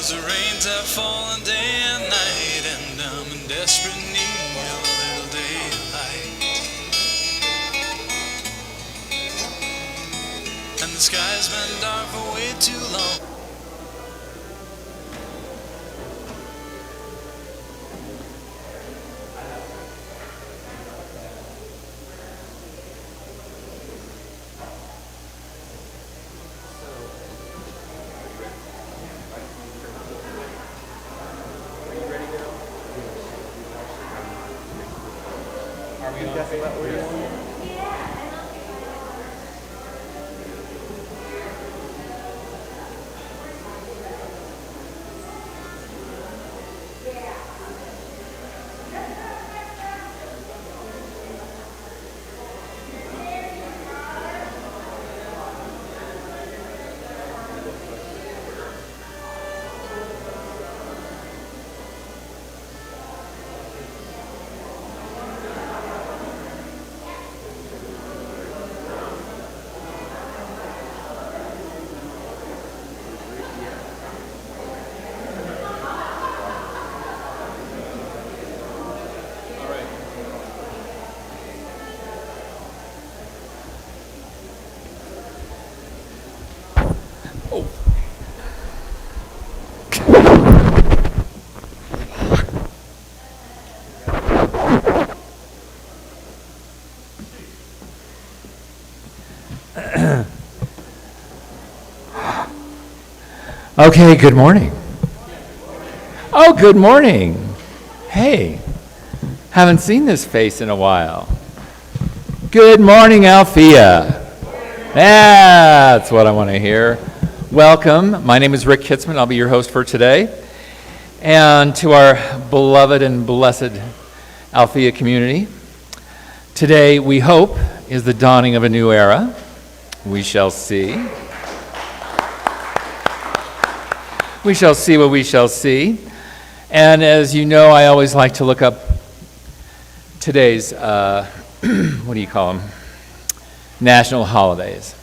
'cause the rains have fallen day and night, and I'm in desperate need of a little daylight. And the sky's been dark for way too long. Okay, good morning. Oh, good morning. Hey, haven't seen this face in a while. Good morning, Althea. That's what I want to hear. Welcome. My name is Rick Kitzman. I'll be your host for today. And to our beloved and blessed Althea community, today we hope is the dawning of a new era. We shall see. We shall see what we shall see. And as you know, I always like to look up today's, what do you call them? National holidays.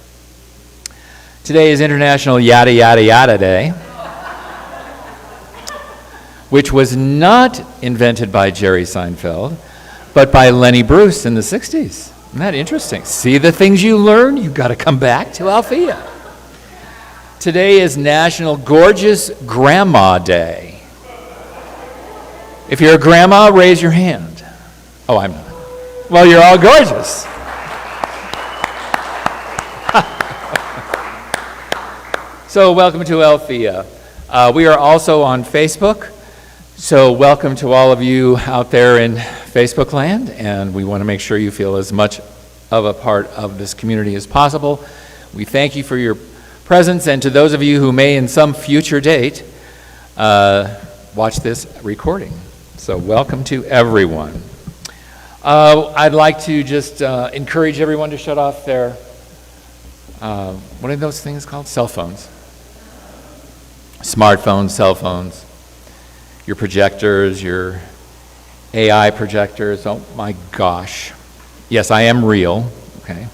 Today is International Yada Yada Yada Day, which was not invented by Jerry Seinfeld, but by Lenny Bruce in the 60s. Isn't that interesting? See the things you learn? You've got to come back to Althea. Today is National Gorgeous Grandma Day. If you're a grandma, raise your hand. Oh, I'm not. Well, you're all gorgeous. So welcome to Althea. We are also on Facebook. So welcome to all of you out there in Facebook land. And we want to make sure you feel as much of a part of this community as possible. We thank you for your presence, and to those of you who may in some future date watch this recording. So welcome to everyone. I'd like to just encourage everyone to shut off their, what are those things called? Cell phones. Smartphones, cell phones, your projectors, your AI projectors. Oh my gosh. Yes, I am real, okay.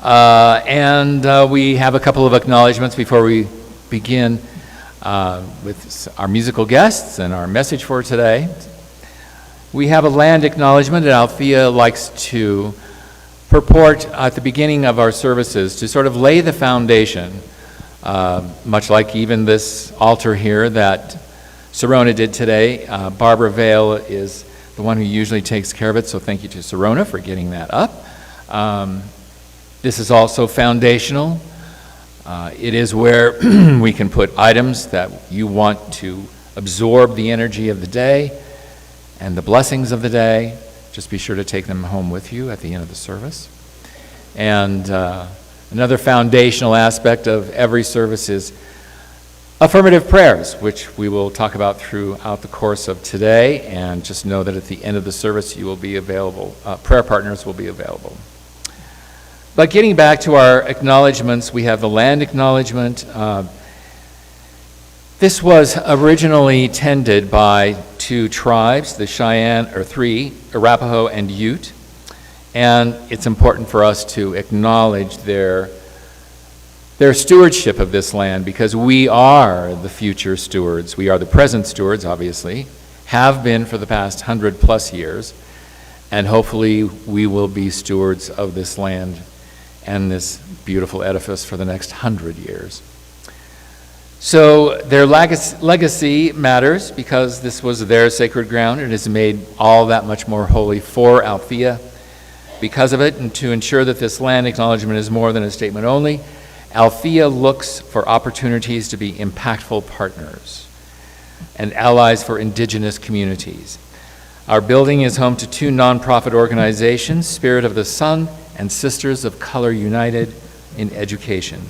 And we have a couple of acknowledgments before we begin with our musical guests and our message for today. We have a land acknowledgement, and Althea likes to purport at the beginning of our services to sort of lay the foundation, much like even this altar here that Serona did today. Barbara Vale is the one who usually takes care of it, so thank you to Serona for getting that up. This is also foundational. It is where we can put items that you want to absorb the energy of the day and the blessings of the day. Just be sure to take them home with you at the end of the service. And another foundational aspect of every service is affirmative prayers, which we will talk about throughout the course of today. And just know that at the end of the service, you will be available. Prayer partners will be available. But getting back to our acknowledgments, we have the land acknowledgement. This was originally tended by two tribes, the Cheyenne, or three, Arapaho and Ute. And it's important for us to acknowledge their their stewardship of this land, because we are the future stewards. We are the present stewards, obviously, have been for the past 100+ years, and hopefully we will be stewards of this land and this beautiful edifice for the next 100 years. So their legacy matters because this was their sacred ground. It has made all that much more holy for Althea because of it, and to ensure that this land acknowledgement is more than a statement only, Althea looks for opportunities to be impactful partners and allies for indigenous communities. Our building is home to 2 nonprofit organizations, Spirit of the Sun and Sisters of Color United in Education,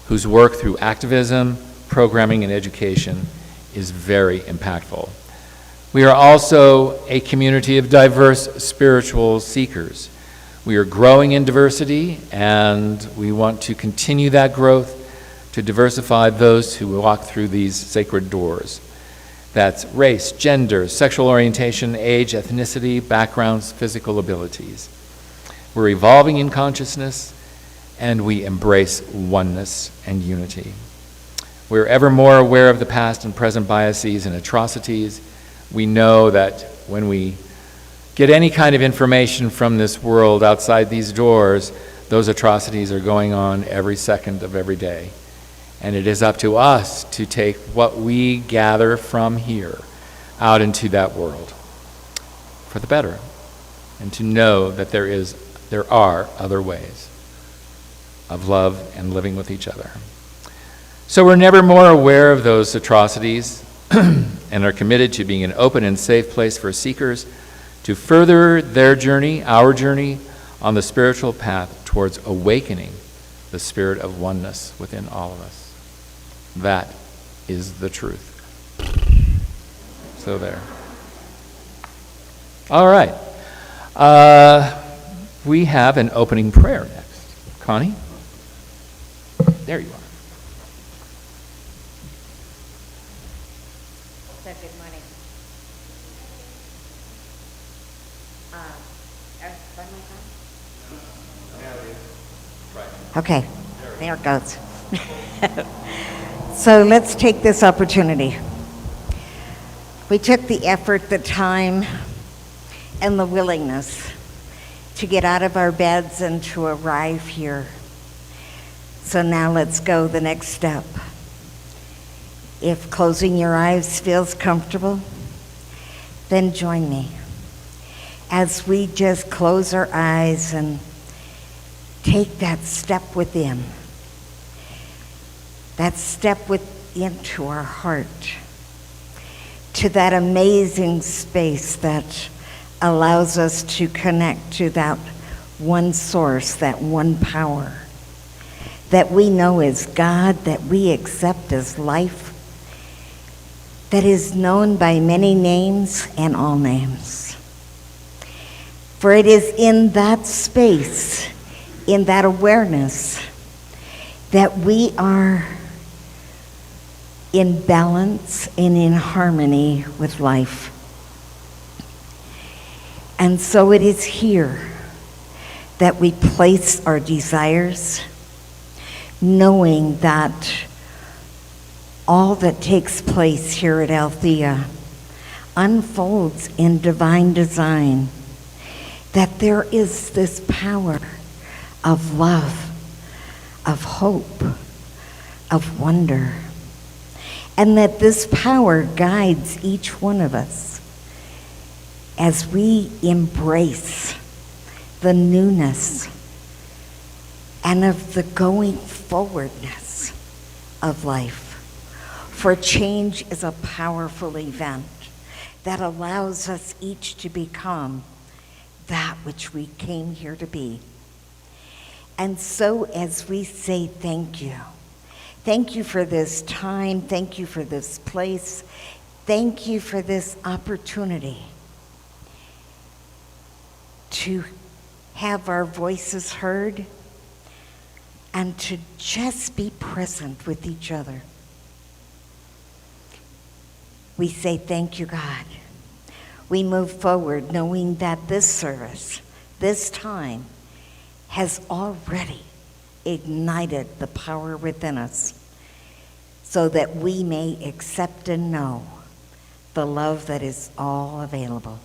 whose work through activism, programming, and education is very impactful. We are also a community of diverse spiritual seekers. We are growing in diversity, and we want to continue that growth to diversify those who walk through these sacred doors. That's race, gender, sexual orientation, age, ethnicity, backgrounds, physical abilities. We're evolving in consciousness, and we embrace oneness and unity. We're ever more aware of the past and present biases and atrocities. We know that when we get any kind of information from this world outside these doors, those atrocities are going on every second of every day. And it is up to us to take what we gather from here out into that world for the better, and to know that there are other ways of love and living with each other. So we're never more aware of those atrocities and are committed to being an open and safe place for seekers to further their journey, our journey, on the spiritual path towards awakening the spirit of oneness within all of us. That is the truth. So there. All right. We have an opening prayer next. Connie? There you are. So good morning. Okay, there it goes. So let's take this opportunity. We took the effort, the time, and the willingness to get out of our beds and to arrive here. So now let's go the next step. If closing your eyes feels comfortable, then join me as we just close our eyes and take that step within. That step into our heart, to that amazing space that allows us to connect to that one source, that one power that we know is God, that we accept as life, that is known by many names and all names. For it is in that space, in that awareness, that we are in balance and in harmony with life. And so it is here that we place our desires, knowing that all that takes place here at Althea unfolds in divine design, that there is this power of love, of hope, of wonder, and that this power guides each one of us as we embrace the newness and of the going forwardness of life. For change is a powerful event that allows us each to become that which we came here to be. And so as we say thank you for this time, thank you for this place, thank you for this opportunity to have our voices heard and to just be present with each other. We say thank you, God. We move forward knowing that this service, this time, has already ignited the power within us so that we may accept and know the love that is all available.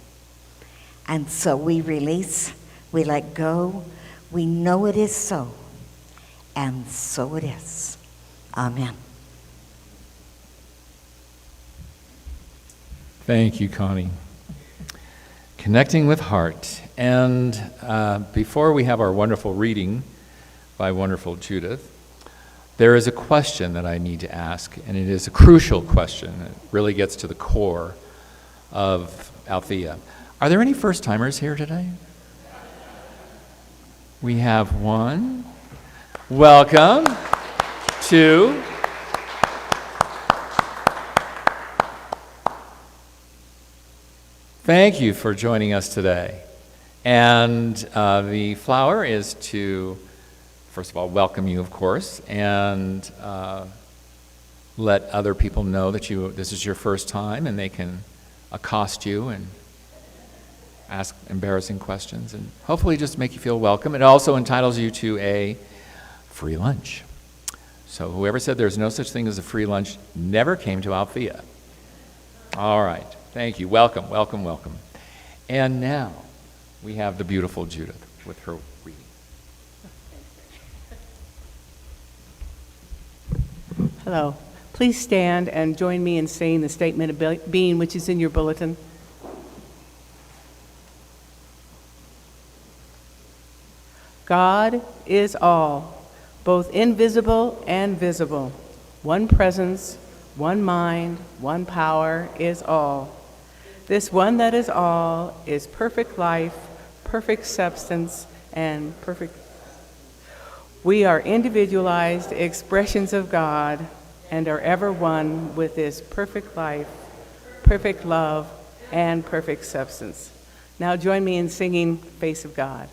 And so we release, we let go, we know it is so, and so it is. Amen. Thank you, Connie. Connecting with heart. And before we have our wonderful reading by wonderful Judith, there is a question that I need to ask, and it is a crucial question. It really gets to the core of Althea. Are there any first-timers here today? We have one. Welcome. Two. Thank you for joining us today. And the flower is to, first of all, welcome you, of course, and let other people know that this is your first time, and they can accost you and ask embarrassing questions, and hopefully just make you feel welcome. It also entitles you to a free lunch. So whoever said there's no such thing as a free lunch never came to Althea. All right. Thank you. Welcome, welcome, welcome. And now we have the beautiful Judith with her reading. Hello. Please stand and join me in saying the statement of being, which is in your bulletin. God is all, both invisible and visible. One presence, one mind, one power is all. This one that is all is perfect life, perfect substance, and perfect. We are individualized expressions of God and are ever one with this perfect life, perfect love, and perfect substance. Now join me in singing Face of God.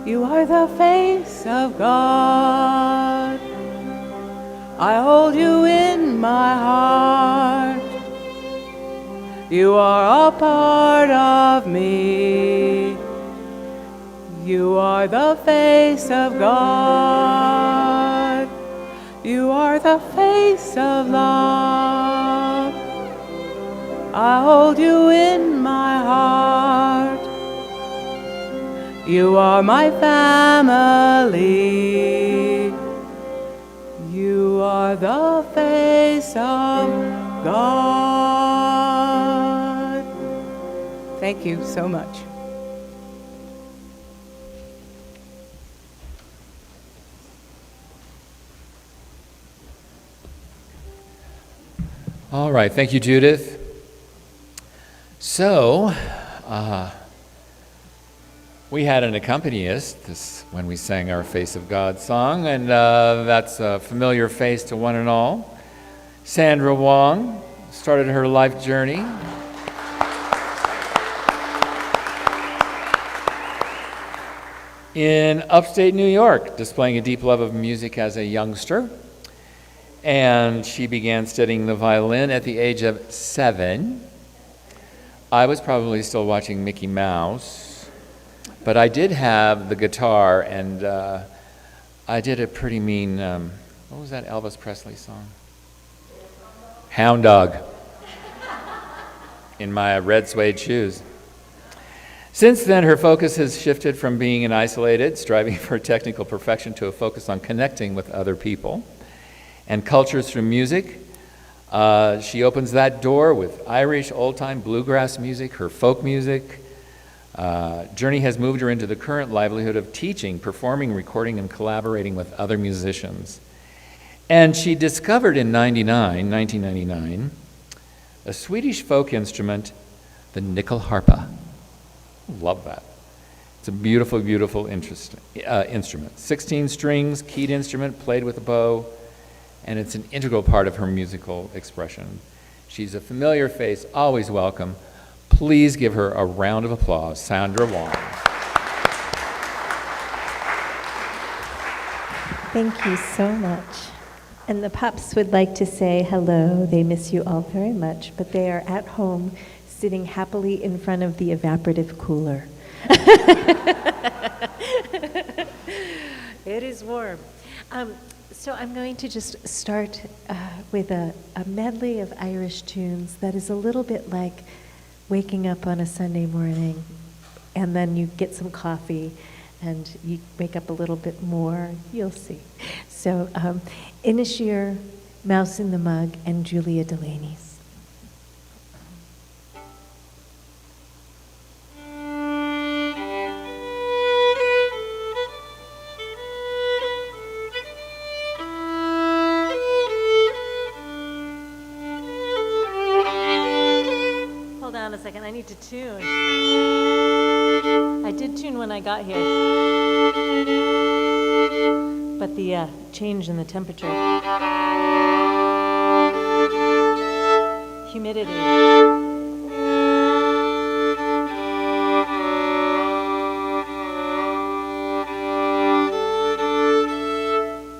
You are the face of God. I hold you in my heart. You are a part of me. You are the face of God. You are the face of love. I hold you in my heart. You are my family. You are the face of God. Thank you so much. All right, thank you, Judith. So, we had an accompanist when we sang our Face of God song, and that's a familiar face to one and all. Sandra Wong started her life journey in upstate New York, displaying a deep love of music as a youngster. And she began studying the violin at the age of 7. I was probably still watching Mickey Mouse. But I did have the guitar, and I did a pretty mean, what was that Elvis Presley song? Hound Dog, in my red suede shoes. Since then, her focus has shifted from being an isolated, striving for technical perfection, to a focus on connecting with other people and cultures through music. She opens that door with Irish old-time bluegrass music, her folk music. Journey has moved her into the current livelihood of teaching, performing, recording, and collaborating with other musicians. And she discovered in 1999, a Swedish folk instrument, the nyckelharpa. Love that. It's a beautiful, beautiful instrument. 16 strings, keyed instrument, played with a bow, and it's an integral part of her musical expression. She's a familiar face, always welcome. Please give her a round of applause, Sandra Wong. Thank you so much. And the pups would like to say hello. They miss you all very much, but they are at home sitting happily in front of the evaporative cooler. It is warm. So I'm going to just start with a medley of Irish tunes that is a little bit like waking up on a Sunday morning, and then you get some coffee, and you wake up a little bit more. You'll see. So Inisheer, Mouse in the Mug, and Julia Delaney's. Hold on a second, I need to tune. I did tune when I got here, but the change in the temperature, humidity.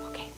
Okay.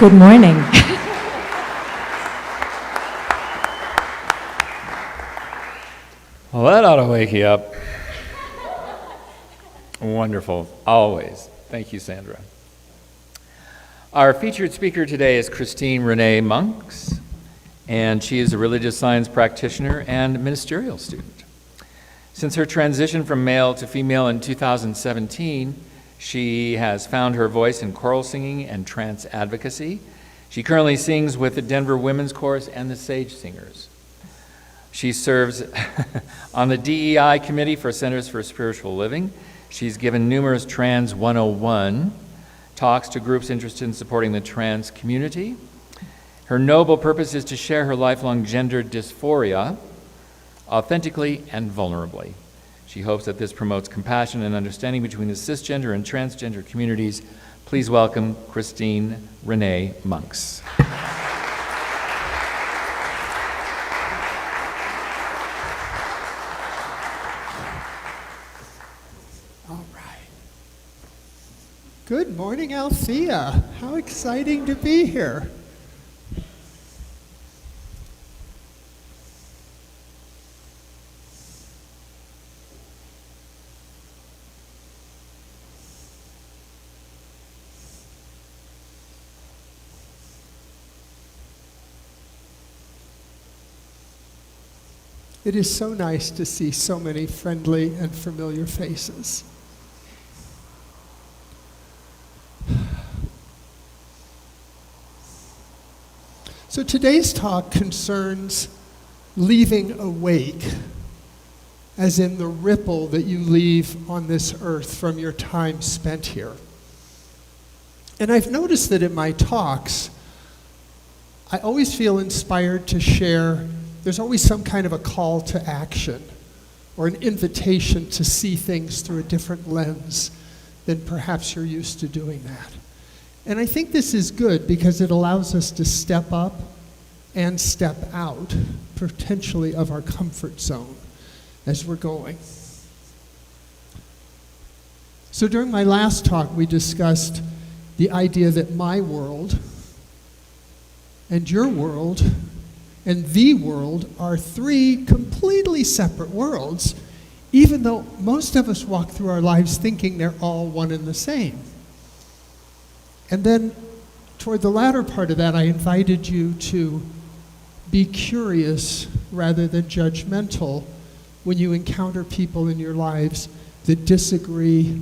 Good morning. Well, that ought to wake you up. Wonderful, always. Thank you, Sandra. Our featured speaker today is Christine Renee Monks, and she is a religious science practitioner and ministerial student. Since her transition from male to female in 2017, she has found her voice in choral singing and trance advocacy. She currently sings with the Denver Women's Chorus and the Sage Singers. She serves on the DEI Committee for Centers for Spiritual Living. She's given numerous Trans 101 talks to groups interested in supporting the trans community. Her noble purpose is to share her lifelong gender dysphoria authentically and vulnerably. She hopes that this promotes compassion and understanding between the cisgender and transgender communities. Please welcome Christine Renee Monks. All right. Good morning, Althea. How exciting to be here. It is so nice to see so many friendly and familiar faces. So today's talk concerns leaving a wake, as in the ripple that you leave on this earth from your time spent here. And I've noticed that in my talks, I always feel inspired to share. There's always some kind of a call to action or an invitation to see things through a different lens than perhaps you're used to doing that. And I think this is good because it allows us to step up and step out, potentially, of our comfort zone as we're going. So during my last talk, we discussed the idea that my world and your world and the world are three completely separate worlds, even though most of us walk through our lives thinking they're all one and the same. And then toward the latter part of that, I invited you to be curious rather than judgmental when you encounter people in your lives that disagree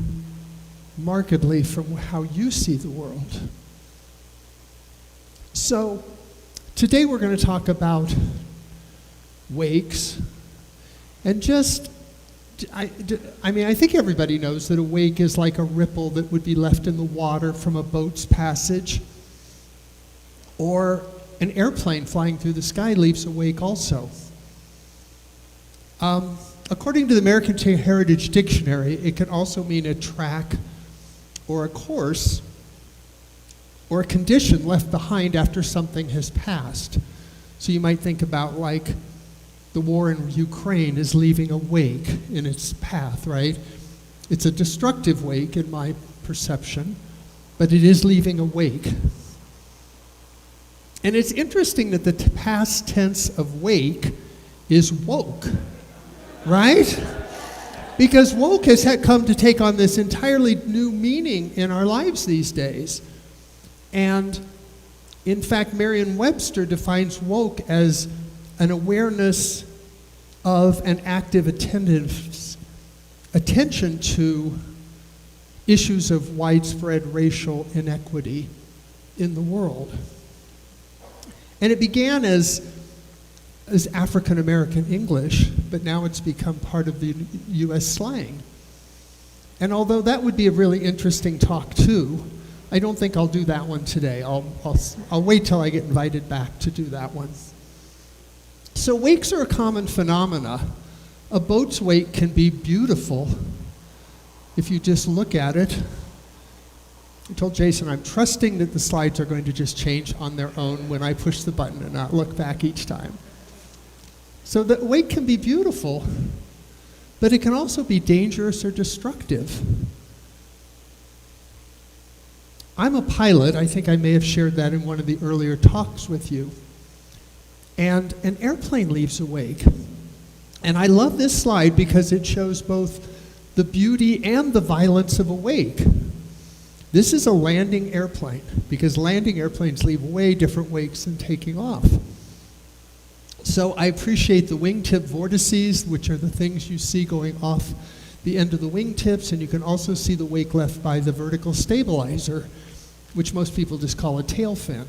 markedly from how you see the world. So today we're going to talk about wakes, and I think everybody knows that a wake is like a ripple that would be left in the water from a boat's passage, or an airplane flying through the sky leaves a wake also. According to the American Heritage Dictionary, it can also mean a track or a course or a condition left behind after something has passed. So you might think about like the war in Ukraine is leaving a wake in its path, right? It's a destructive wake in my perception, but it is leaving a wake. And it's interesting that the past tense of wake is woke, right? Because woke has come to take on this entirely new meaning in our lives these days. And in fact, Merriam-Webster defines woke as an awareness of an active attention to issues of widespread racial inequity in the world. And it began as African American English, but now it's become part of the U.S. slang. And although that would be a really interesting talk too, I don't think I'll do that one today. I'll wait till I get invited back to do that one. So wakes are a common phenomena. A boat's wake can be beautiful if you just look at it. I told Jason I'm trusting that the slides are going to just change on their own when I push the button and not look back each time. So the wake can be beautiful, but it can also be dangerous or destructive. I'm a pilot. I think I may have shared that in one of the earlier talks with you. And an airplane leaves a wake. And I love this slide because it shows both the beauty and the violence of a wake. This is a landing airplane, because landing airplanes leave way different wakes than taking off. So I appreciate the wingtip vortices, which are the things you see going off the end of the wingtips, and you can also see the wake left by the vertical stabilizer, which most people just call a tail fin.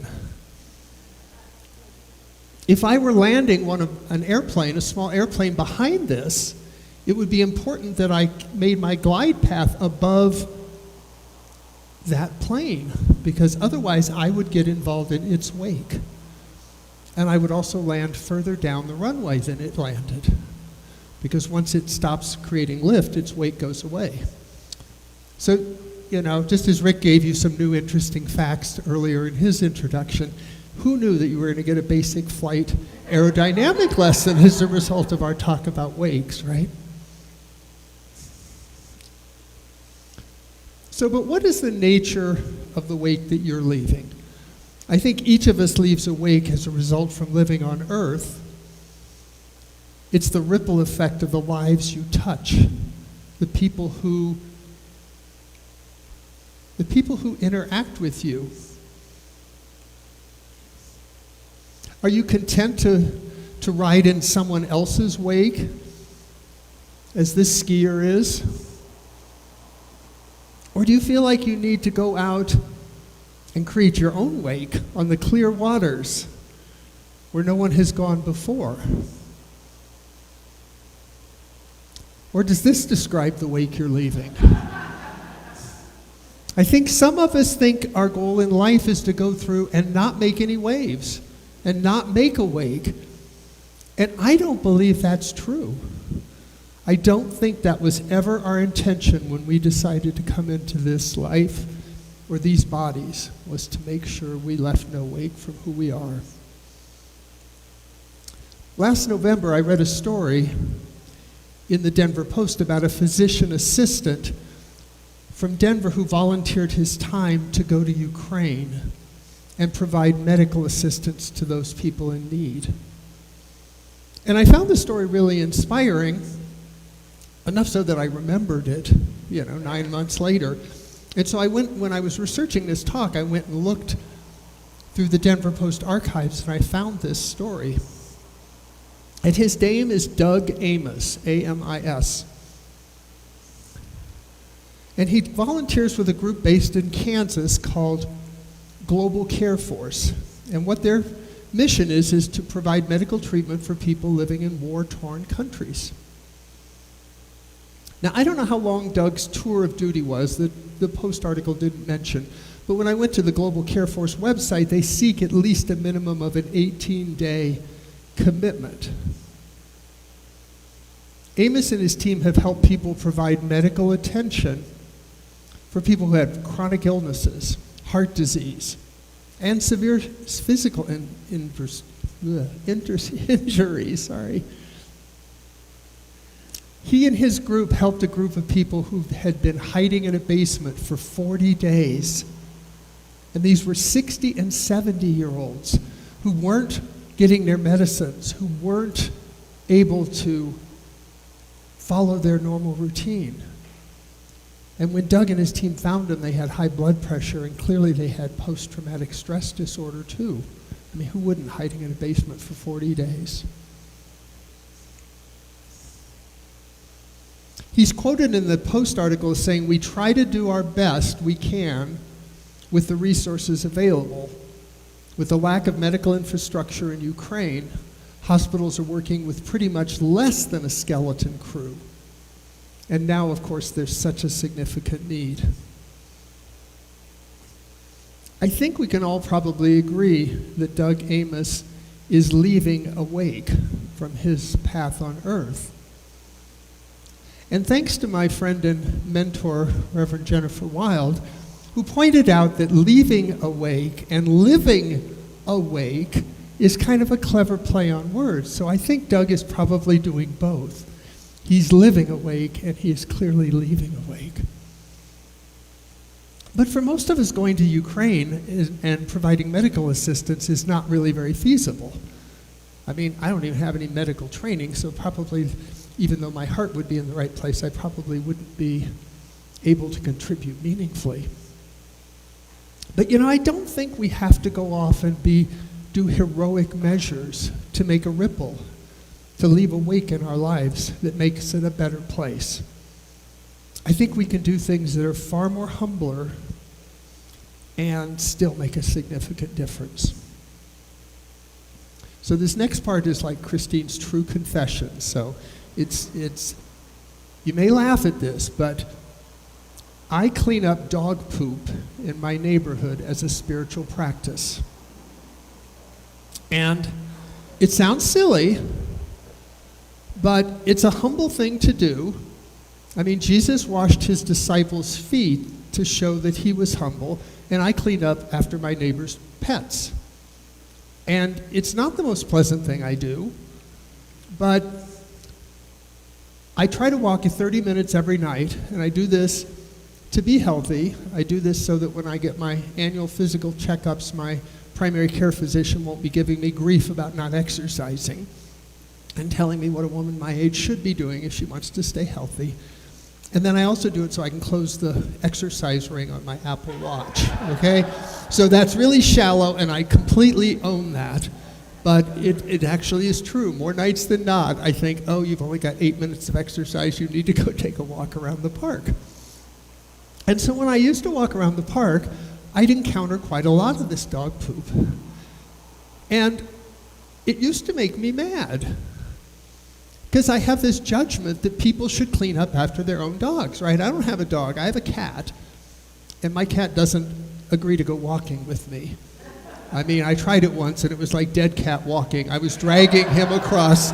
If I were landing an airplane, a small airplane behind this, it would be important that I made my glide path above that plane, because otherwise I would get involved in its wake. And I would also land further down the runway than it landed, because once it stops creating lift, its wake goes away. So, just as Rick gave you some new interesting facts earlier in his introduction, who knew that you were going to get a basic flight aerodynamic lesson as a result of our talk about wakes, right? So, but what is the nature of the wake that you're leaving? I think each of us leaves a wake as a result from living on Earth. It's the ripple effect of the lives you touch, the people who interact with you. Are you content to ride in someone else's wake, as this skier is? Or do you feel like you need to go out and create your own wake on the clear waters where no one has gone before? Or does this describe the wake you're leaving? I think some of us think our goal in life is to go through and not make any waves and not make a wake. And I don't believe that's true. I don't think that was ever our intention when we decided to come into this life or these bodies, was to make sure we left no wake from who we are. Last November, I read a story in the Denver Post about a physician assistant from Denver who volunteered his time to go to Ukraine and provide medical assistance to those people in need. And I found the story really inspiring, enough so that I remembered it, 9 months later. And so when I was researching this talk, I went and looked through the Denver Post archives, and I found this story. And his name is Doug Amos, A-M-I-S. And he volunteers with a group based in Kansas called Global Care Force. And what their mission is to provide medical treatment for people living in war-torn countries. Now, I don't know how long Doug's tour of duty was. The Post article didn't mention. But when I went to the Global Care Force website, they seek at least a minimum of an 18-day commitment. Amos and his team have helped people provide medical attention for people who have chronic illnesses, heart disease, and severe physical injuries. He and his group helped a group of people who had been hiding in a basement for 40 days. And these were 60 and 70-year-olds who weren't getting their medicines, who weren't able to follow their normal routine. And when Doug and his team found them, they had high blood pressure, and clearly they had post-traumatic stress disorder too. I mean, who wouldn't, hiding in a basement for 40 days? He's quoted in the Post article as saying, "We try to do our best we can with the resources available. With the lack of medical infrastructure in Ukraine, hospitals are working with pretty much less than a skeleton crew. And now, of course, there's such a significant need." I think we can all probably agree that Doug Amos is leaving a wake from his path on earth. And thanks to my friend and mentor, Reverend Jennifer Wild, who pointed out that leaving a wake and living a wake is kind of a clever play on words. So I think Doug is probably doing both. He's living a wake, and he is clearly leaving a wake. But for most of us, going to Ukraine and providing medical assistance is not really very feasible. I mean, I don't even have any medical training, so probably, even though my heart would be in the right place, I probably wouldn't be able to contribute meaningfully. But I don't think we have to go off and do heroic measures to make a ripple, to leave a wake in our lives that makes it a better place. I think we can do things that are far more humbler and still make a significant difference. So this next part is like Christine's true confession. So it's you may laugh at this, but I clean up dog poop in my neighborhood as a spiritual practice. And it sounds silly, but it's a humble thing to do. I mean, Jesus washed his disciples' feet to show that he was humble, and I cleaned up after my neighbor's pets. And it's not the most pleasant thing I do, but I try to walk 30 minutes every night, and I do this to be healthy. I do this so that when I get my annual physical checkups, my primary care physician won't be giving me grief about not exercising and telling me what a woman my age should be doing if she wants to stay healthy. And then I also do it so I can close the exercise ring on my Apple Watch, okay? So that's really shallow, and I completely own that. But it actually is true. More nights than not, I think, oh, you've only got 8 minutes of exercise, you need to go take a walk around the park. And so when I used to walk around the park, I'd encounter quite a lot of this dog poop. And it used to make me mad, because I have this judgment that people should clean up after their own dogs, right? I don't have a dog, I have a cat, and my cat doesn't agree to go walking with me. I mean, I tried it once, and it was like dead cat walking. I was dragging him across.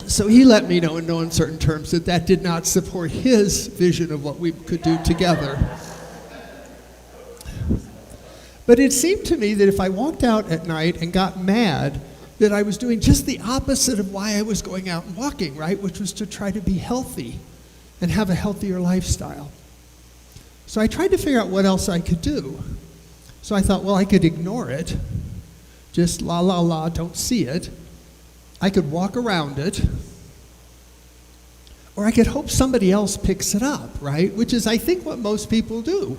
So he let me know in no uncertain terms that that did not support his vision of what we could do together. But it seemed to me that if I walked out at night and got mad, that I was doing just the opposite of why I was going out and walking, right? Which was to try to be healthy and have a healthier lifestyle. So I tried to figure out what else I could do. So I thought, well, I could ignore it. Just la, la, la, don't see it. I could walk around it. Or I could hope somebody else picks it up, right? Which is, I think, what most people do.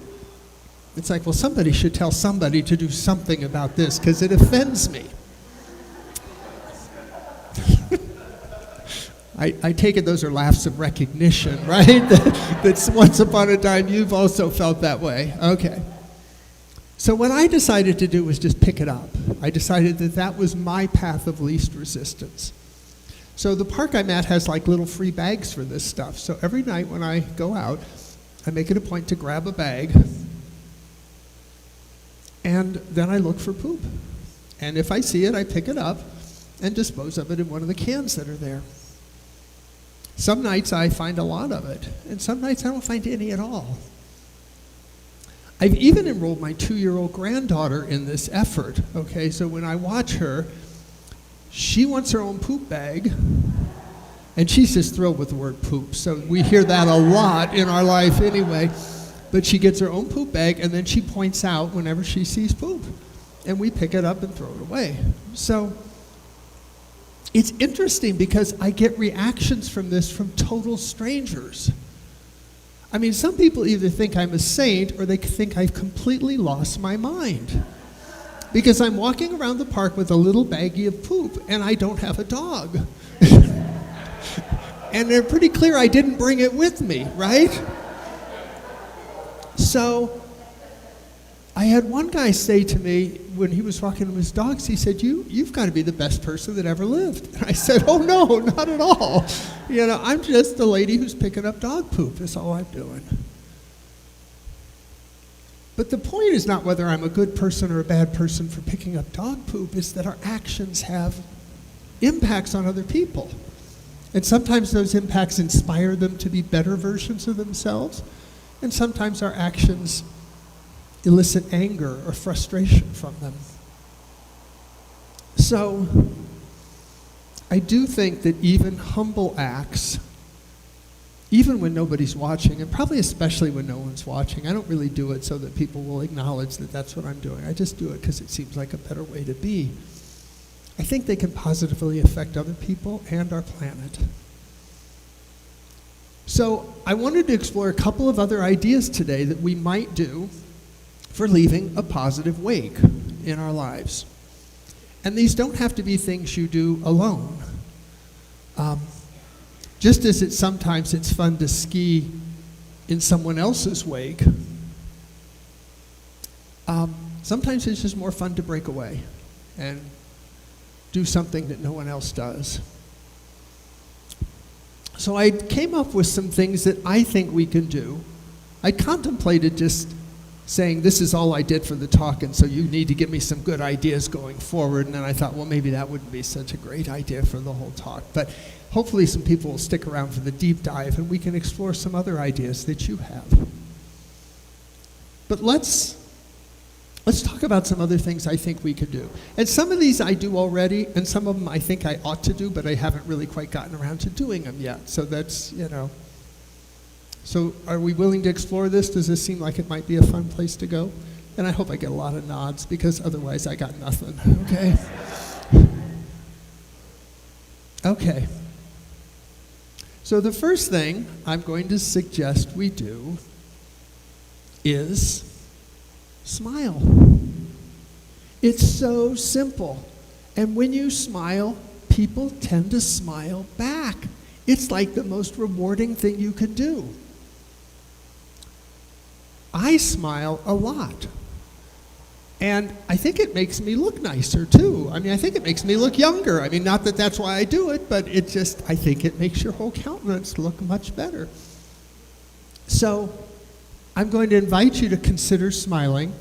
It's like, well, somebody should tell somebody to do something about this because it offends me. I take it those are laughs of recognition, right? That's once upon a time you've also felt that way. Okay. So what I decided to do was just pick it up. I decided that that was my path of least resistance. So the park I'm at has like little free bags for this stuff. So every night when I go out, I make it a point to grab a bag, and then I look for poop. And if I see it, I pick it up and dispose of it in one of the cans that are there. Some nights I find a lot of it, and some nights I don't find any at all. I've even enrolled my 2-year-old granddaughter in this effort, okay? So when I watch her, she wants her own poop bag, and she's just thrilled with the word poop. So we hear that a lot in our life anyway. But she gets her own poop bag, and then she points out whenever she sees poop. And we pick it up and throw it away. So it's interesting because I get reactions from this from total strangers. I mean, some people either think I'm a saint or they think I've completely lost my mind. Because I'm walking around the park with a little baggie of poop and I don't have a dog. And they're pretty clear I didn't bring it with me, right? So I had one guy say to me when he was walking with his dogs, he said, you've got to be the best person that ever lived. And I said, oh no, not at all. I'm just a lady who's picking up dog poop. That's all I'm doing. But the point is not whether I'm a good person or a bad person for picking up dog poop, it's that our actions have impacts on other people. And sometimes those impacts inspire them to be better versions of themselves. And sometimes our actions elicit anger or frustration from them. So I do think that even humble acts even when nobody's watching, and probably especially when no one's watching. I don't really do it so that people will acknowledge that that's what I'm doing. I just do it because it seems like a better way to be. I think they can positively affect other people and our planet. So I wanted to explore a couple of other ideas today that we might do for leaving a positive wake in our lives. And these don't have to be things you do alone. Just as sometimes it's fun to ski in someone else's wake, sometimes it's just more fun to break away and do something that no one else does. So I came up with some things that I think we can do. I contemplated just saying, this is all I did for the talk, and so you need to give me some good ideas going forward. And then I thought, well, maybe that wouldn't be such a great idea for the whole talk. But hopefully some people will stick around for the deep dive, and we can explore some other ideas that you have. But let's talk about some other things I think we could do. And some of these I do already, and some of them I think I ought to do, but I haven't really quite gotten around to doing them yet. So that's, So are we willing to explore this? Does this seem like it might be a fun place to go? And I hope I get a lot of nods, because otherwise I got nothing, okay? Okay. So the first thing I'm going to suggest we do is smile. It's so simple. And when you smile, people tend to smile back. It's like the most rewarding thing you could do. I smile a lot. And I think it makes me look nicer too. I think it makes me look younger. Not that that's why I do it, but I think it makes your whole countenance look much better. So I'm going to invite you to consider smiling.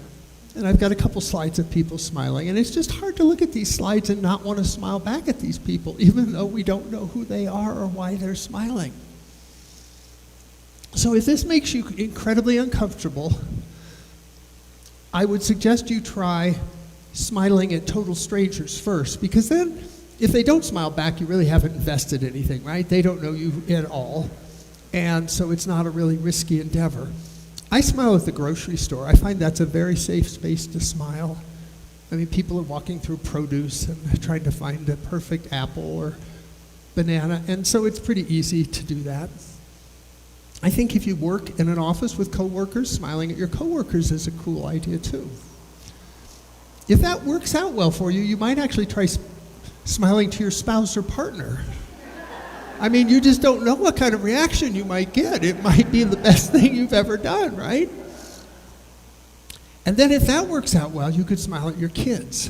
And I've got a couple slides of people smiling. And it's just hard to look at these slides and not want to smile back at these people, even though we don't know who they are or why they're smiling. So if this makes you incredibly uncomfortable, I would suggest you try smiling at total strangers first, because then if they don't smile back, you really haven't invested anything, right? They don't know you at all. And so it's not a really risky endeavor. I smile at the grocery store. I find that's a very safe space to smile. People are walking through produce and trying to find a perfect apple or banana, and so it's pretty easy to do that. I think if you work in an office with coworkers, smiling at your coworkers is a cool idea too. If that works out well for you, you might actually try smiling to your spouse or partner. You just don't know what kind of reaction you might get. It might be the best thing you've ever done, right? And then if that works out well, you could smile at your kids.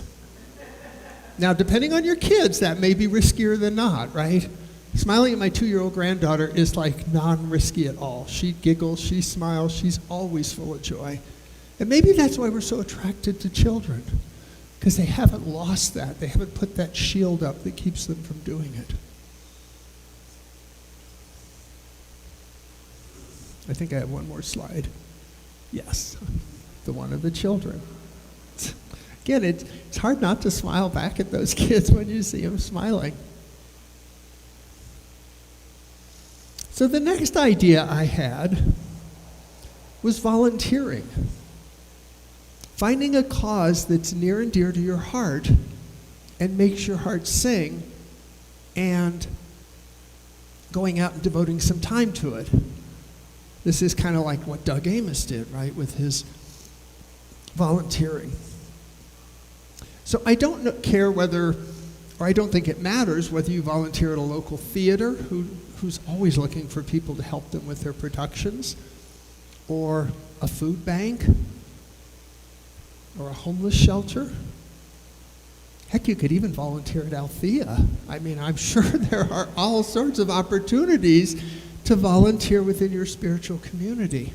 Now, depending on your kids, that may be riskier than not, right? Smiling at my 2-year-old granddaughter is like non-risky at all. She giggles, she smiles, she's always full of joy. And maybe that's why we're so attracted to children, because they haven't lost that. They haven't put that shield up that keeps them from doing it. I think I have one more slide. Yes, the one of the children. Again, it's hard not to smile back at those kids when you see them smiling. So the next idea I had was volunteering. Finding a cause that's near and dear to your heart and makes your heart sing, and going out and devoting some time to it. This is kind of like what Doug Amos did, right, with his volunteering. So I don't care whether, or I don't think it matters whether you volunteer at a local theater who's always looking for people to help them with their productions, or a food bank, or a homeless shelter. Heck, you could even volunteer at Althea. I'm sure there are all sorts of opportunities to volunteer within your spiritual community.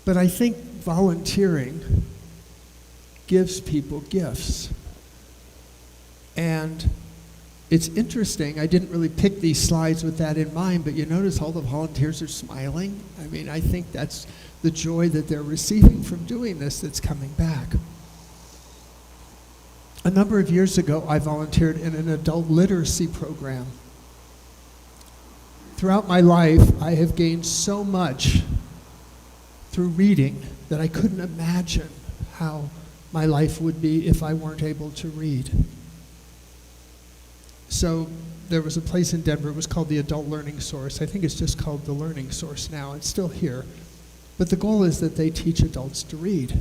But I think volunteering gives people gifts. And it's interesting, I didn't really pick these slides with that in mind, but you notice all the volunteers are smiling. I think that's the joy that they're receiving from doing this that's coming back. A number of years ago, I volunteered in an adult literacy program. throughout my life, I have gained so much through reading that I couldn't imagine how my life would be if I weren't able to read. So there was a place in Denver, it was called the Adult Learning Source. I think it's just called the Learning Source now. It's still here. But the goal is that they teach adults to read.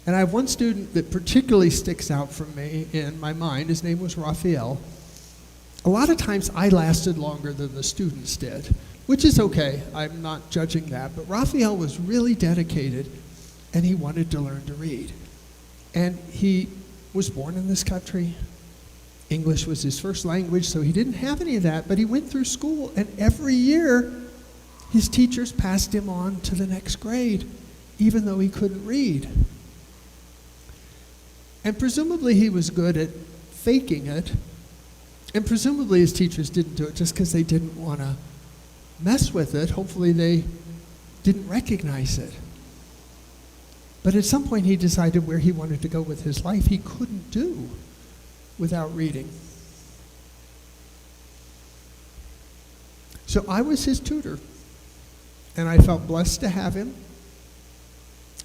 And I have one student that particularly sticks out for me in my mind. His name was Raphael. A lot of times I lasted longer than the students did, which is okay. I'm not judging that. But Raphael was really dedicated, and he wanted to learn to read. And he was born in this country. English was his first language, so he didn't have any of that. But he went through school, and every year his teachers passed him on to the next grade, even though he couldn't read. And presumably he was good at faking it. And presumably his teachers didn't do it just because they didn't want to mess with it. Hopefully they didn't recognize it. But at some point he decided where he wanted to go with his life he couldn't do without reading. So I was his tutor. And I felt blessed to have him.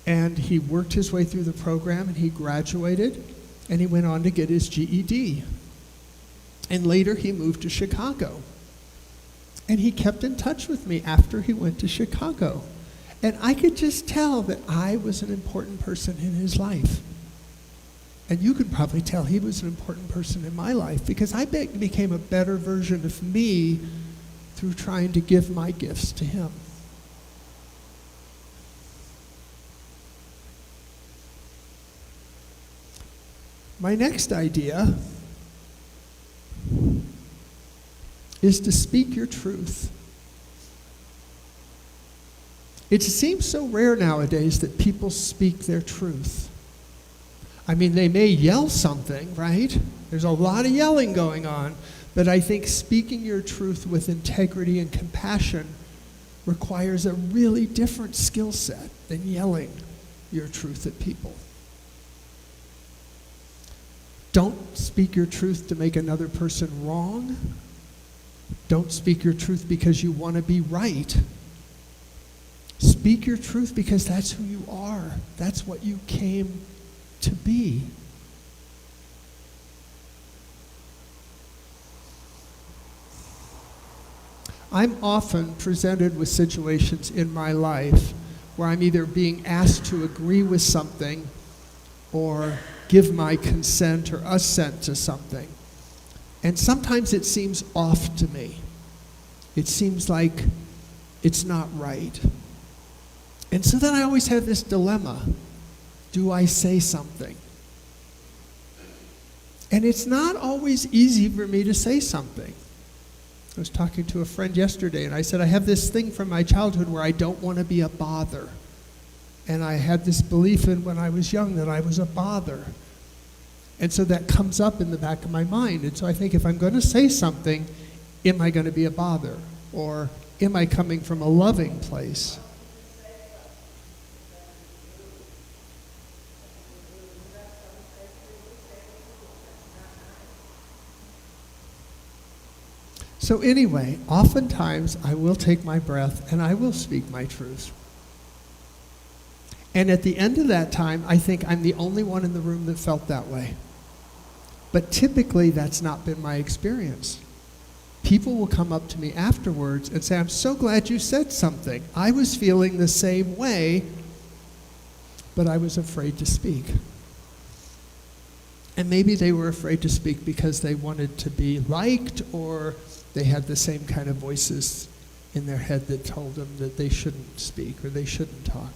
And he worked his way through the program, and he graduated, and he went on to get his GED. And later he moved to Chicago. And he kept in touch with me after he went to Chicago. And I could just tell that I was an important person in his life. And you could probably tell he was an important person in my life, because I became a better version of me through trying to give my gifts to him. My next idea is to speak your truth. It seems so rare nowadays that people speak their truth. I mean, they may yell something, right? There's a lot of yelling going on, but I think speaking your truth with integrity and compassion requires a really different skill set than yelling your truth at people. Don't speak your truth to make another person wrong. Don't speak your truth because you want to be right. Speak your truth because that's who you are. That's what you came to be. I'm often presented with situations in my life where I'm either being asked to agree with something or give my consent or assent to something. And sometimes it seems off to me. It seems like it's not right. And so then I always have this dilemma. Do I say something? And it's not always easy for me to say something. I was talking to a friend yesterday, and I said, I have this thing from my childhood where I don't want to be a bother. And I had this belief in when I was young that I was a bother. And so that comes up in the back of my mind. And so I think if I'm going to say something, am I going to be a bother? Or am I coming from a loving place? So anyway, oftentimes I will take my breath and I will speak my truth. And at the end of that time, I think I'm the only one in the room that felt that way. But typically, that's not been my experience. People will come up to me afterwards and say, I'm so glad you said something. I was feeling the same way, but I was afraid to speak. And maybe they were afraid to speak because they wanted to be liked, or they had the same kind of voices in their head that told them that they shouldn't speak or they shouldn't talk.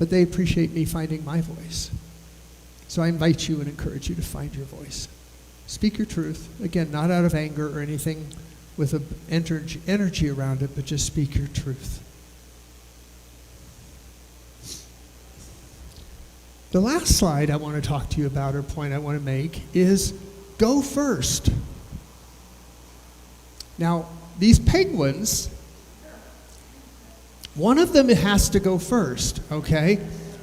But they appreciate me finding my voice. So I invite you and encourage you to find your voice. Speak your truth. Again, not out of anger or anything with an energy around it, but just speak your truth. The last slide I want to talk to you about, or point I want to make, is go first. Now, these penguins, one of them has to go first, okay?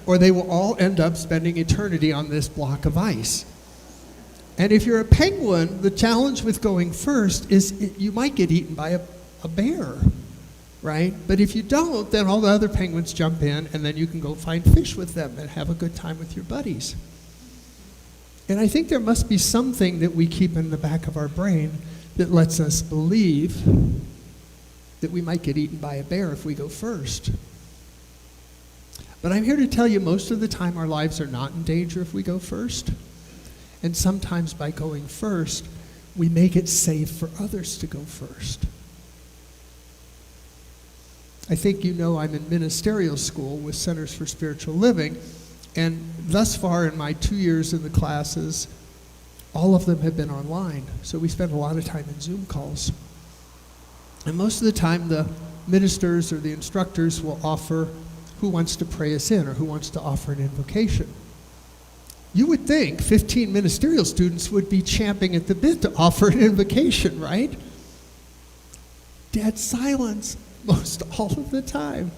Or they will all end up spending eternity on this block of ice. And if you're a penguin, the challenge with going first is you might get eaten by a bear, right? But if you don't, then all the other penguins jump in, and then you can go find fish with them and have a good time with your buddies. And I think there must be something that we keep in the back of our brain that lets us believe that we might get eaten by a bear if we go first. But I'm here to tell you, most of the time our lives are not in danger if we go first. And sometimes by going first, we make it safe for others to go first. I think you know I'm in ministerial school with Centers for Spiritual Living, and thus far in my 2 years in the classes, all of them have been online. So we spend a lot of time in Zoom calls. And most of the time the ministers or the instructors will offer who wants to pray us in or who wants to offer an invocation. You would think 15 ministerial students would be champing at the bit to offer an invocation, right? Dead silence most all of the time.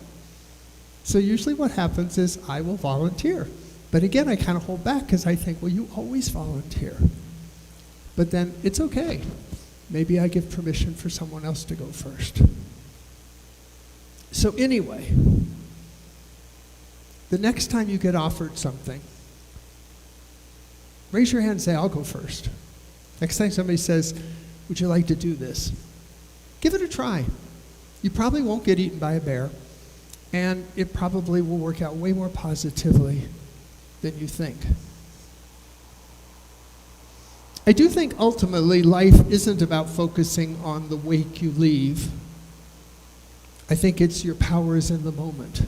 So usually what happens is I will volunteer. But again, I kind of hold back because I think, well, you always volunteer. But then it's okay. Maybe I give permission for someone else to go first. So anyway, the next time you get offered something, raise your hand and say, I'll go first. Next time somebody says, would you like to do this? Give it a try. You probably won't get eaten by a bear, and it probably will work out way more positively than you think. I do think ultimately life isn't about focusing on the wake you leave. I think it's your power is in the moment.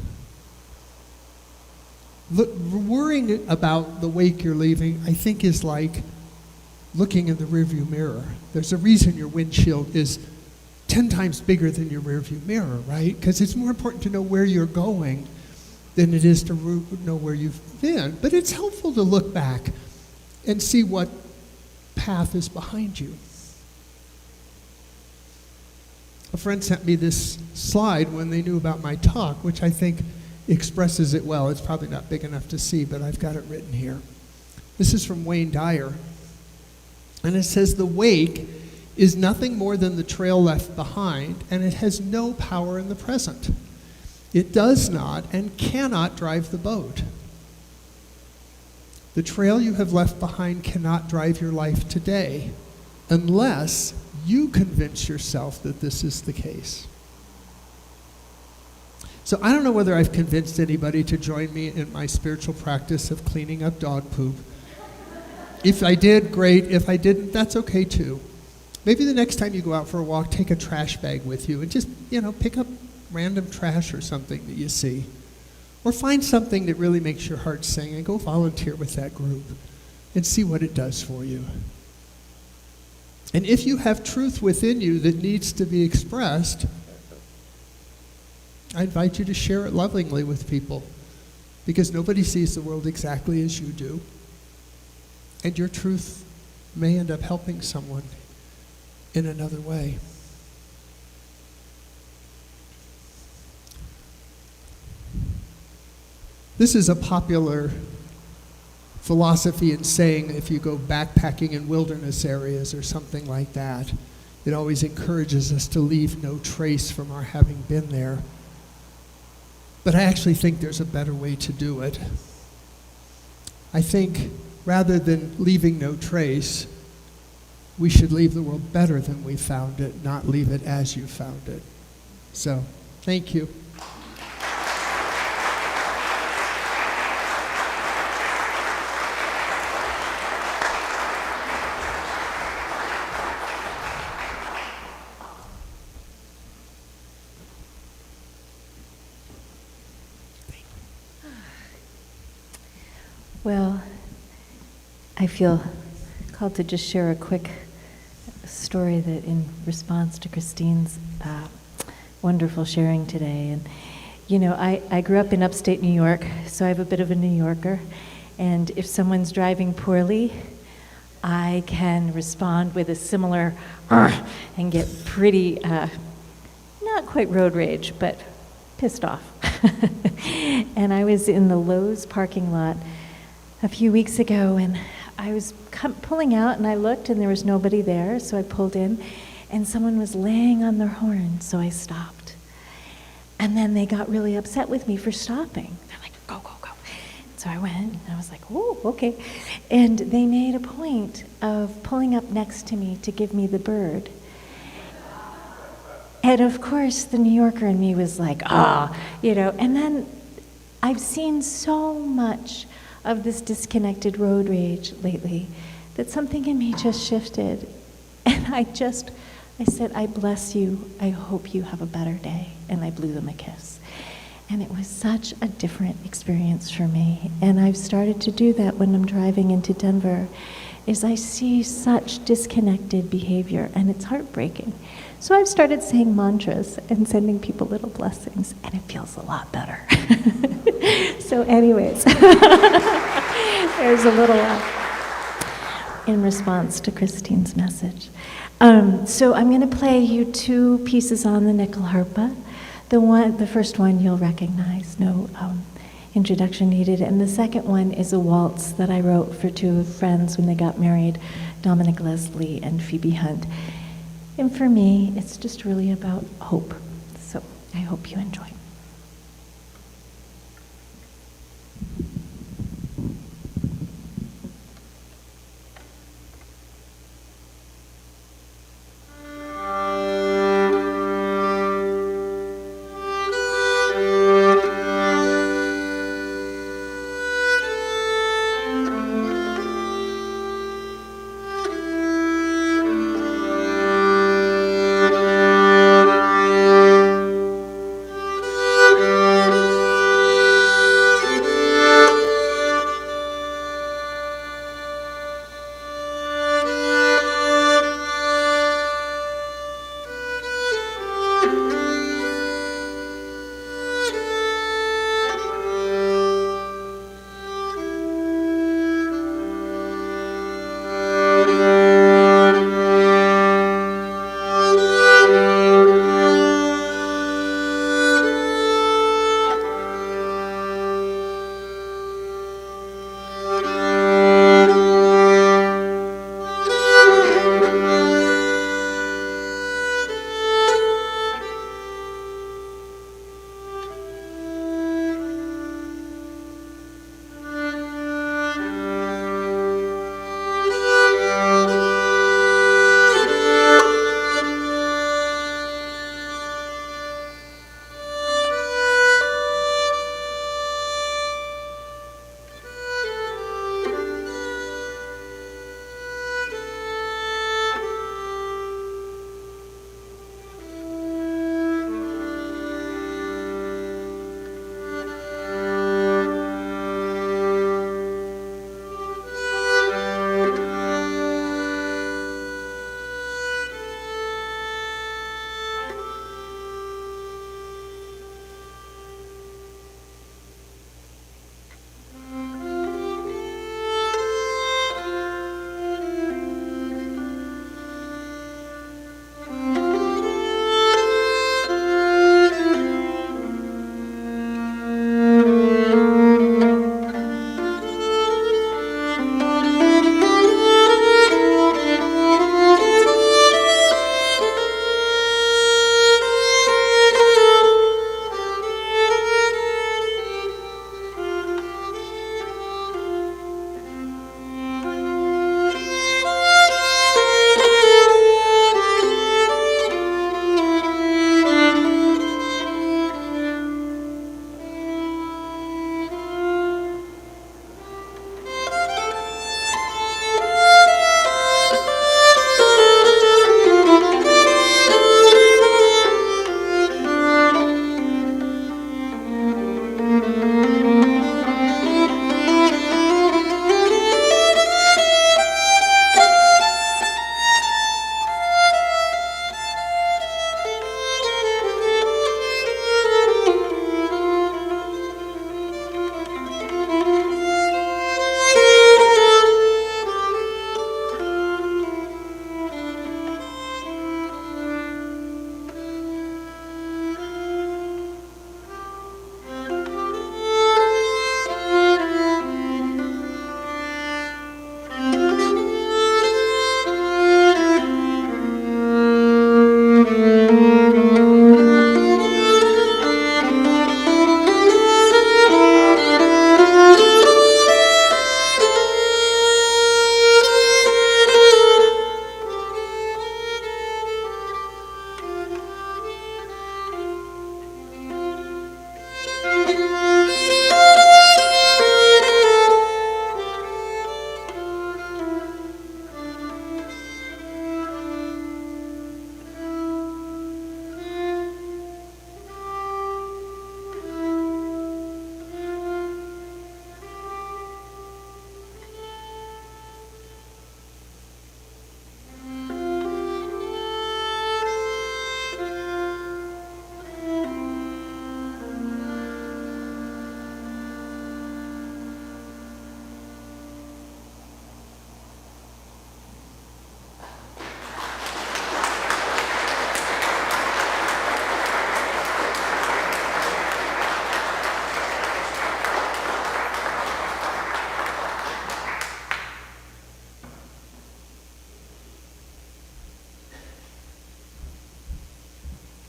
Worrying about the wake you're leaving, I think, is like looking in the rearview mirror. There's a reason your windshield is 10 times bigger than your rearview mirror, right? Because it's more important to know where you're going than it is to know where you've been. But it's helpful to look back and see what path is behind you. A friend sent me this slide when they knew about my talk, which I think expresses it well. It's probably not big enough to see, but I've got it written here. This is from Wayne Dyer. And it says, the wake is nothing more than the trail left behind, and it has no power in the present. It does not and cannot drive the boat. The trail you have left behind cannot drive your life today unless you convince yourself that this is the case. So I don't know whether I've convinced anybody to join me in my spiritual practice of cleaning up dog poop. If I did, great. If I didn't, that's okay too. Maybe the next time you go out for a walk, take a trash bag with you and just, pick up random trash or something that you see. Or find something that really makes your heart sing and go volunteer with that group and see what it does for you. And if you have truth within you that needs to be expressed, I invite you to share it lovingly with people, because nobody sees the world exactly as you do. And your truth may end up helping someone in another way. This is a popular philosophy and saying if you go backpacking in wilderness areas or something like that. It always encourages us to leave no trace from our having been there. But I actually think there's a better way to do it. I think rather than leaving no trace, we should leave the world better than we found it, not leave it as you found it. So, thank you. Well, I feel called to just share a quick story that in response to Christine's wonderful sharing today. And, I grew up in upstate New York, so I have a bit of a New Yorker. And if someone's driving poorly, I can respond with a similar and get pretty, not quite road rage, but pissed off. And I was in the Lowe's parking lot a few weeks ago, and I was pulling out and I looked and there was nobody there, so I pulled in and someone was laying on their horn, so I stopped. And then they got really upset with me for stopping. They're like, go, go, go. So I went and I was like, oh, okay. And they made a point of pulling up next to me to give me the bird. And of course, the New Yorker in me was like, and then I've seen so much of this disconnected road rage lately that something in me just shifted. And I said, I bless you. I hope you have a better day. And I blew them a kiss. And it was such a different experience for me. And I've started to do that when I'm driving into Denver, is I see such disconnected behavior, and it's heartbreaking. So I've started saying mantras and sending people little blessings, and it feels a lot better. So anyways, there's a little in response to Christine's message. So I'm going to play you two pieces on the Nyckelharpa. The first one you'll recognize, no introduction needed, and the second one is a waltz that I wrote for two friends when they got married, Dominic Leslie and Phoebe Hunt. And for me, it's just really about hope. So I hope you enjoy. Thank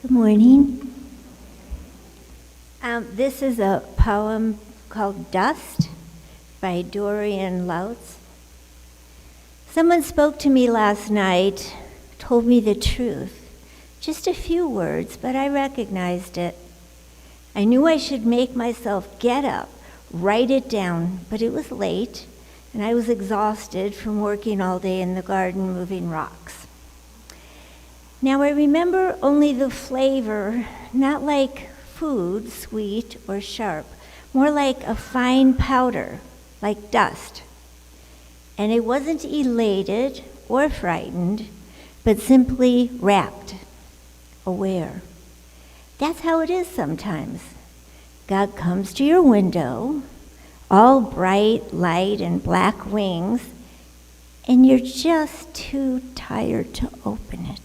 Good morning. This is a poem called Dust by Dorian Lautz. Someone spoke to me last night, told me the truth. Just a few words, but I recognized it. I knew I should make myself get up, write it down, but it was late, and I was exhausted from working all day in the garden moving rocks. Now I remember only the flavor, not like food, sweet or sharp, more like a fine powder, like dust. And it wasn't elated or frightened, but simply rapt, aware. That's how it is sometimes. God comes to your window, all bright light and black wings, and you're just too tired to open it.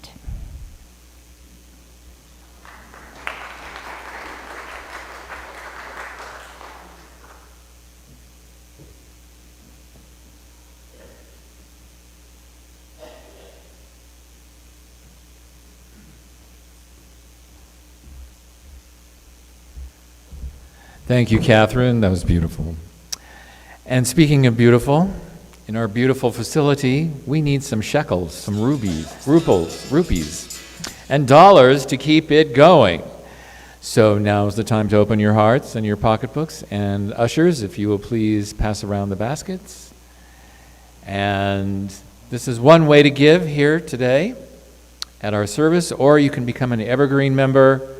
Thank you, Catherine. That was beautiful. And speaking of beautiful, in our beautiful facility, we need some shekels, some rupees, and dollars to keep it going. So now's the time to open your hearts and your pocketbooks. And ushers, if you will please pass around the baskets. And this is one way to give here today at our service, or you can become an Evergreen member.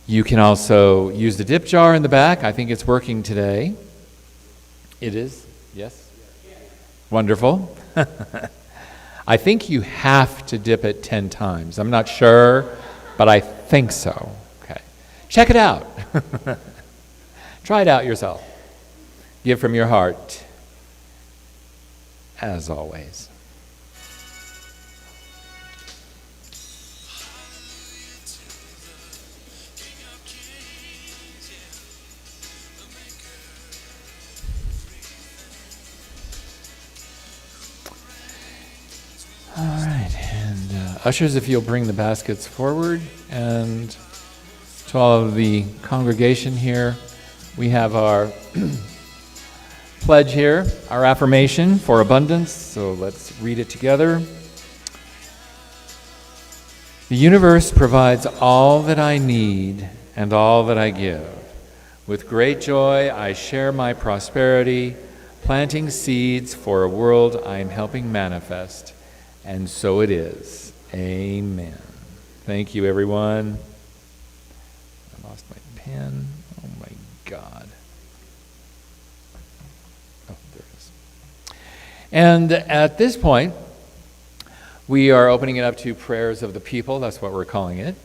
You can also use the dip jar in the back. I think it's working today. It is? Yes? Wonderful. I think you have to dip it 10 times. I'm not sure, but I think so. Okay. Check it out. Try it out yourself. Give from your heart, as always. All right, and ushers, if you'll bring the baskets forward, and to all of the congregation here, we have our pledge here, our affirmation for abundance, so let's read it together. The universe provides all that I need and all that I give. With great joy, I share my prosperity, planting seeds for a world I am helping manifest. And so it is. Amen. Thank you, everyone. I lost my pen. Oh, my God. Oh, there it is. And at this point, we are opening it up to prayers of the people. That's what we're calling it.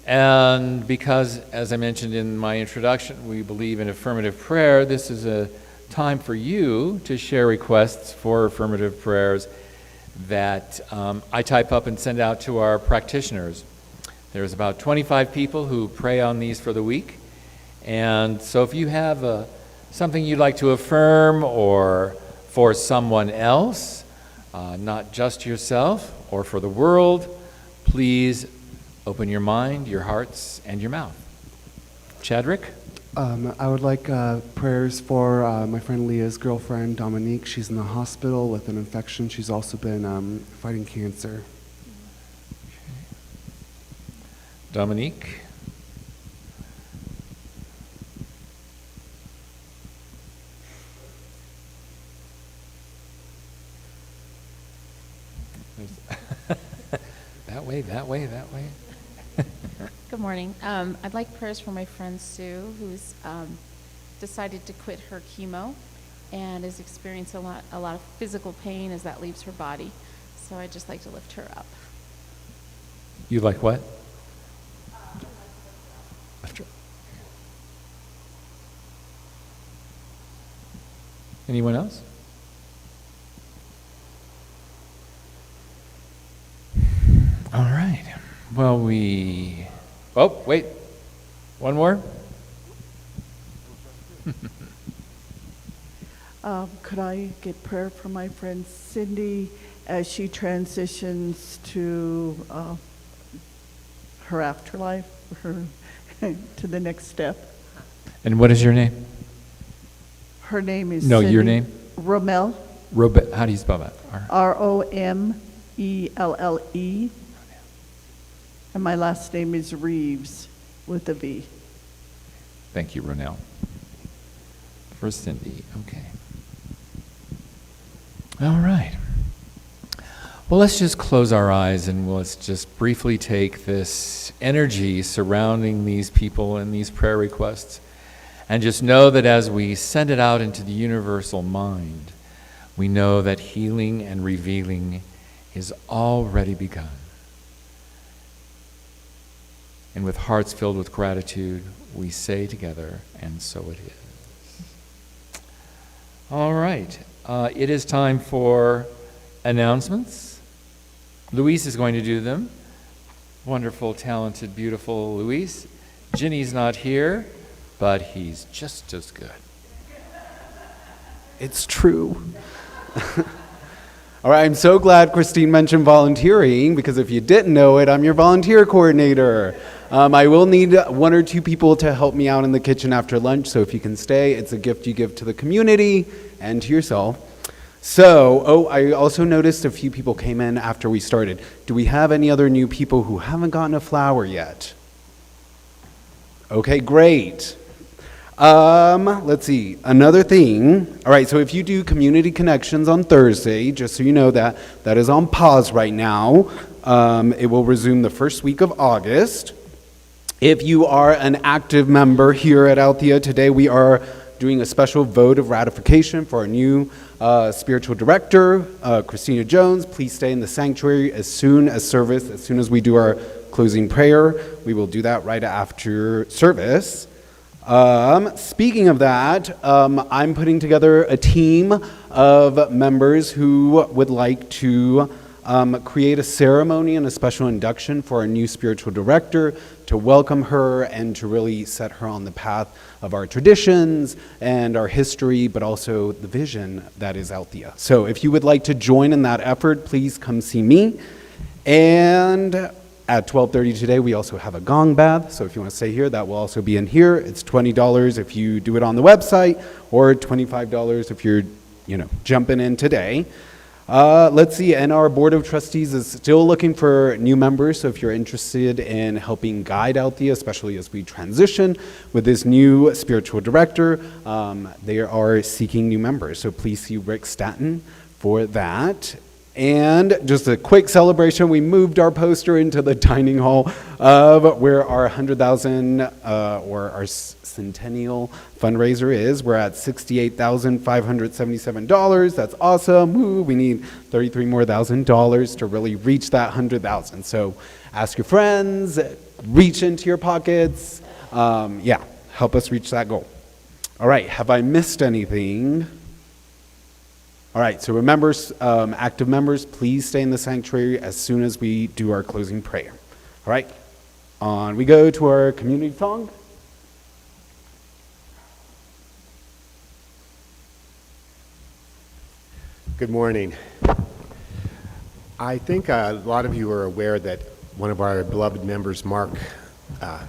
And because, as I mentioned in my introduction, we believe in affirmative prayer, this is a time for you to share requests for affirmative prayers that I type up and send out to our practitioners. There's about 25 people who pray on these for the week. And so if you have something you'd like to affirm or for someone else, not just yourself or for the world, please open your mind, your hearts, and your mouth. Chadrick? I would like prayers for my friend Leah's girlfriend, Dominique. She's in the hospital with an infection. She's also been fighting cancer. Dominique? That way, that way, that way. Good morning. I'd like prayers for my friend Sue, who's decided to quit her chemo and is experiencing a lot of physical pain as that leaves her body. So I'd just like to lift her up. You like what? Lift her. Anyone else? All right. Well, oh, wait. One more? Could I get prayer for my friend Cindy as she transitions to her afterlife, her to the next step. And what is your name? Her name is No, your Cindy name? Romell, How do you spell that? Romelle. And my last name is Reeves with a V. Thank you, Ronell. For Cindy, okay. All right. Well, let's just close our eyes and let's just briefly take this energy surrounding these people and these prayer requests and just know that as we send it out into the universal mind, we know that healing and revealing is already begun. And with hearts filled with gratitude, we say together, and so it is. All right. It is time for announcements. Luis is going to do them. Wonderful, talented, beautiful Luis. Ginny's not here, but he's just as good. It's true. All right, I'm so glad Christine mentioned volunteering, because if you didn't know it, I'm your volunteer coordinator. I will need 1 or 2 people to help me out in the kitchen after lunch, so if you can stay, it's a gift you give to the community and to yourself. So, I also noticed a few people came in after we started. Do we have any other new people who haven't gotten a flower yet? Okay, great. Let's see, another thing. All right, so if you do Community Connections on Thursday, just so you know that is on pause right now. It will resume the first week of August. If you are an active member here at Althea, today we are doing a special vote of ratification for our new spiritual director, Christina Jones. Please stay in the sanctuary as soon as we do our closing prayer. We will do that right after service. Speaking of that, I'm putting together a team of members who would like to create a ceremony and a special induction for our new spiritual director, to welcome her and to really set her on the path of our traditions and our history, but also the vision that is Althea. So if you would like to join in that effort, please come see me. And at 12:30 today, we also have a gong bath. So if you want to stay here, that will also be in here. It's $20 if you do it on the website, or $25 if you're, jumping in today. Let's see, and our Board of Trustees is still looking for new members, so if you're interested in helping guide Althea, especially as we transition with this new spiritual director, they are seeking new members, so please see Rick Staton for that. And just a quick celebration, we moved our poster into the dining hall of where our 100,000 or our centennial fundraiser is. We're at $68,577. That's awesome. Woo, we need $33,000 more to really reach that 100,000. So ask your friends, reach into your pockets. Help us reach that goal. All right, have I missed anything? All right, so remember, active members, please stay in the sanctuary as soon as we do our closing prayer. All right, on we go to our community song. Good morning. I think a lot of you are aware that one of our beloved members, Mark, I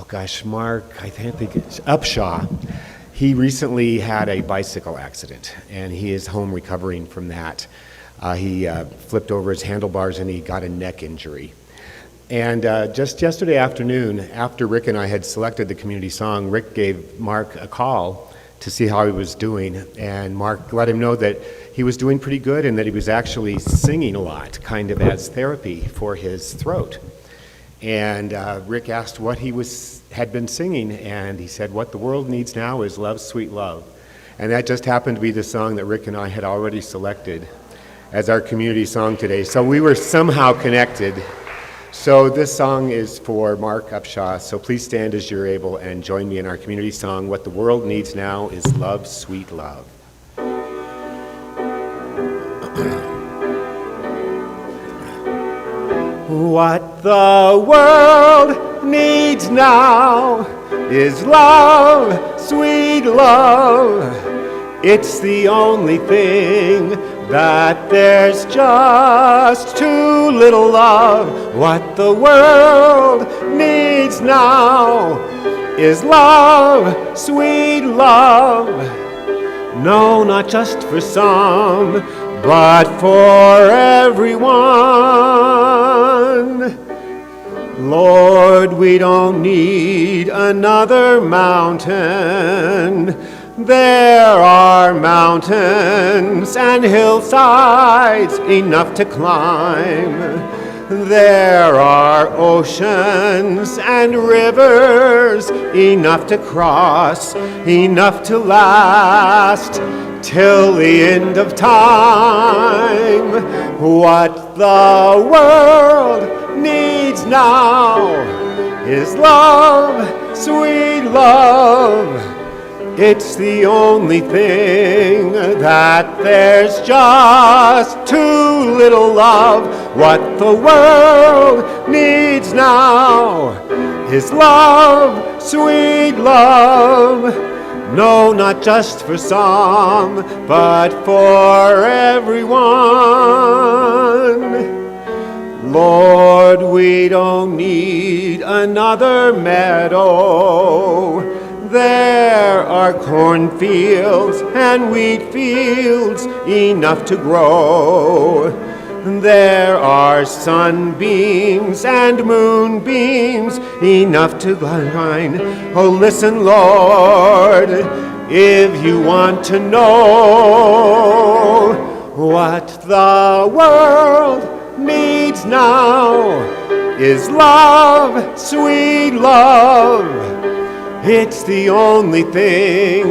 can't think it's Upshaw. He recently had a bicycle accident, and he is home recovering from that. He flipped over his handlebars and he got a neck injury. And just yesterday afternoon, after Rick and I had selected the community song, Rick gave Mark a call to see how he was doing, and Mark let him know that he was doing pretty good and that he was actually singing a lot, kind of as therapy for his throat. And Rick asked what he had been singing, and he said, "What the world needs now is love, sweet love." And that just happened to be the song that Rick and I had already selected as our community song today. So we were somehow connected. So this song is for Mark Upshaw. So please stand as you're able and join me in our community song, "What the world needs now is love, sweet love." What the world needs now is love, sweet love. It's the only thing that there's just too little of. What the world needs now is love, sweet love. No, not just for some, but for everyone. Lord, we don't need another mountain. There are mountains and hillsides enough to climb. There are oceans and rivers enough to cross, enough to last till the end of time. What the world needs now is love, sweet love. It's the only thing that there's just too little of. What the world needs now is love, sweet love. No, not just for some, but for everyone. Lord, we don't need another meadow. There are cornfields and wheat fields enough to grow. There are sunbeams and moonbeams enough to shine. Oh, listen, Lord, if you want to know what the world needs now is love, sweet love. It's the only thing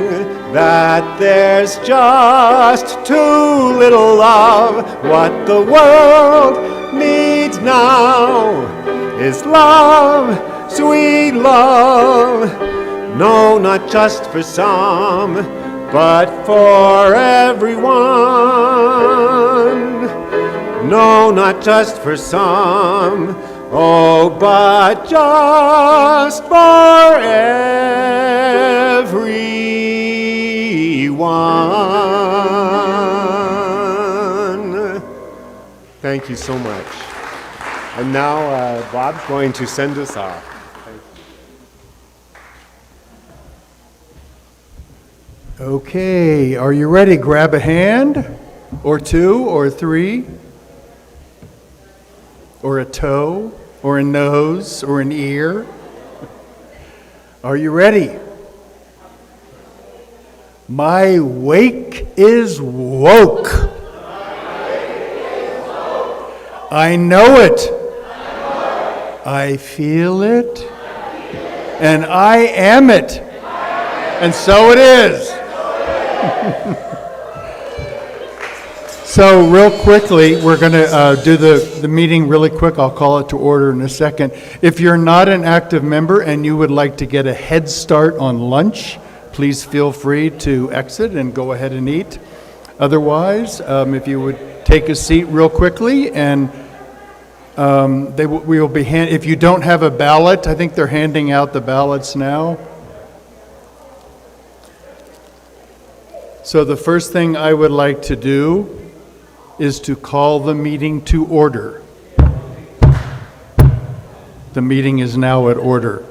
that there's just too little of. What the world needs now is love, sweet love. No, not just for some, but for everyone. No, not just for some, oh, but just for everyone. Thank you so much. And now Bob's going to send us off. Okay, are you ready? Grab a hand, or two, or three, or a toe, or a nose, or an ear. Are you ready? My wake is woke. I know it. I feel it. And I am it. And so it is. So real quickly, we're going to do the meeting really quick. I'll call it to order in a second. If you're not an active member and you would like to get a head start on lunch, please feel free to exit and go ahead and eat. Otherwise, if you would take a seat real quickly, and we will be if you don't have a ballot, I think they're handing out the ballots now. So the first thing I would like to do is to call the meeting to order. The meeting is now at order.